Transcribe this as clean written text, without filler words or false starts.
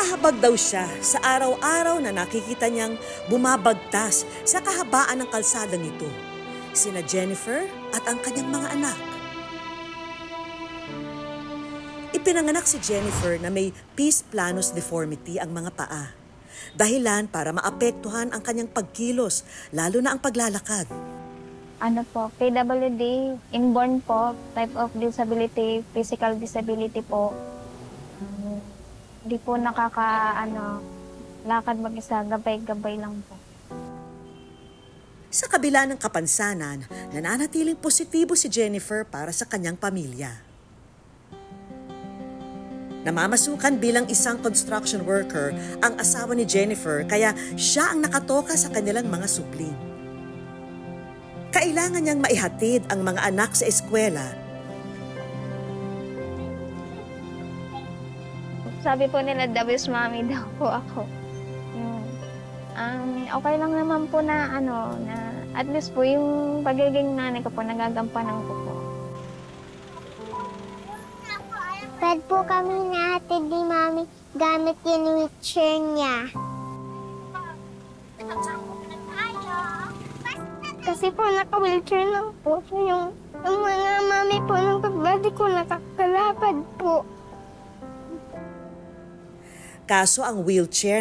Nahahabag daw siya sa araw-araw na nakikita niyang bumabagtas sa kahabaan ng kalsada nito, sina Jennifer at ang kanyang mga anak. Ipinanganak si Jennifer na may pes planus deformity ang mga paa, dahilan para maapektuhan ang kanyang pagkilos, lalo na ang paglalakad. Ano po, PWD, inborn po, type of disability, physical disability po. Di po lakad mag-isa, gabay-gabay lang po. Sa kabila ng kapansanan, nananatiling positibo si Jennifer para sa kanyang pamilya. Namamasukan bilang isang construction worker ang asawa ni Jennifer, kaya siya ang nakatoka sa kanilang mga supling. Kailangan niyang maihatid ang mga anak sa eskwela. Sabi po nila, the best mommy daw po ako. Okay lang naman po na at least po yung pagiging nanay ko po, nagagampanan ko po. Pwede po kami nahatid ni Mami gamit yung wheelchair niya. Kasi po naka-wheelchair lang po. So yung mga mami po ng pagbati ko nakakalapad po. Kaso ang wheelchair